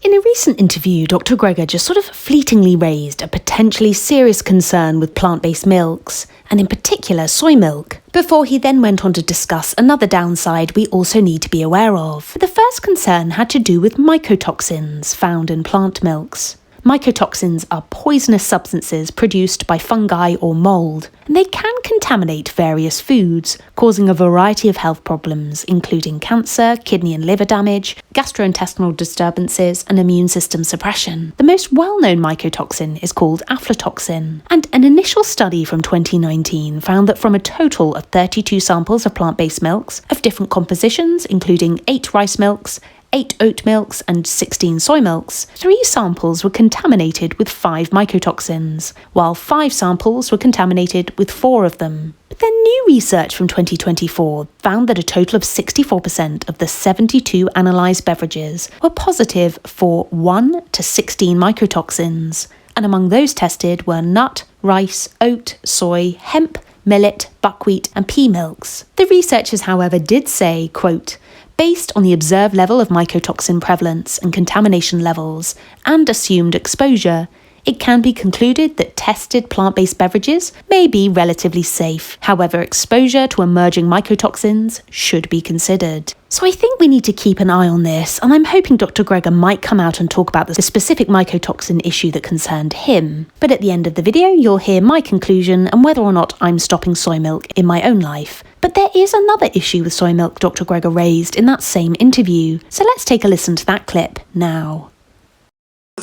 In a recent interview, Dr. Greger just sort of fleetingly raised a potentially serious concern with plant-based milks, and in particular soy milk, before he then went on to discuss another downside we also need to be aware of. The first concern had to do with mycotoxins found in plant milks. Mycotoxins are poisonous substances produced by fungi or mould, and they can contaminate various foods, causing a variety of health problems, including cancer, kidney and liver damage, gastrointestinal disturbances, and immune system suppression. The most well-known mycotoxin is called aflatoxin, and an initial study from 2019 found that from a total of 32 samples of plant-based milks of different compositions, including 8 rice milks, 8 oat milks and 16 soy milks, 3 samples were contaminated with 5 mycotoxins, while 5 samples were contaminated with 4 of them. But then new research from 2024 found that a total of 64% of the 72 analysed beverages were positive for 1 to 16 mycotoxins, and among those tested were nut, rice, oat, soy, hemp, millet, buckwheat and pea milks. The researchers, however, did say, quote, "Based on the observed level of mycotoxin prevalence and contamination levels and assumed exposure, it can be concluded that tested plant-based beverages may be relatively safe. However, exposure to emerging mycotoxins should be considered." So I think we need to keep an eye on this, and I'm hoping Dr. Greger might come out and talk about the specific mycotoxin issue that concerned him. But at the end of the video, you'll hear my conclusion and whether or not I'm stopping soy milk in my own life. But there is another issue with soy milk Dr. Greger raised in that same interview, so let's take a listen to that clip now.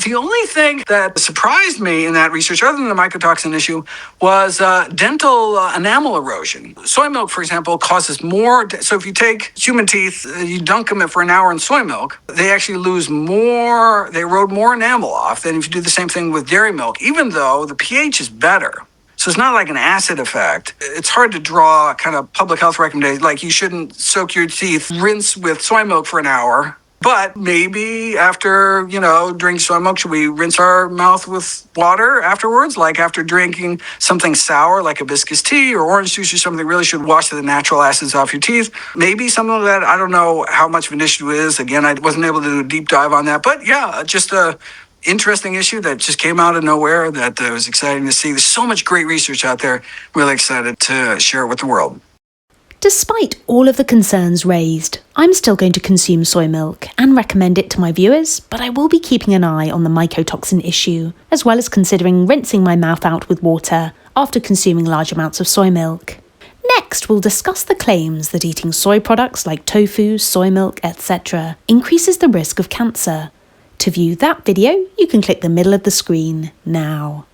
The only thing that surprised me in that research, other than the mycotoxin issue, was dental enamel erosion. Soy milk, for example, causes more. So if you take human teeth, you dunk them for an hour in soy milk, they actually lose more, they erode more enamel off than if you do the same thing with dairy milk, even though the pH is better. So it's not like an acid effect. It's hard to draw kind of public health recommendations, like you shouldn't soak your teeth, rinse with soy milk for an hour. But maybe after, drinking soy milk, should we rinse our mouth with water afterwards? Like after drinking something sour, like hibiscus tea or orange juice or something, really should wash the natural acids off your teeth. Maybe something like that. I don't know how much of an issue it is. Again, I wasn't able to do a deep dive on that. But yeah, just a interesting issue that just came out of nowhere that was exciting to see. There's so much great research out there. Really excited to share it with the world. Despite all of the concerns raised, I'm still going to consume soy milk and recommend it to my viewers, but I will be keeping an eye on the mycotoxin issue, as well as considering rinsing my mouth out with water after consuming large amounts of soy milk. Next, we'll discuss the claims that eating soy products like tofu, soy milk, etc. increases the risk of cancer. To view that video, you can click the middle of the screen now.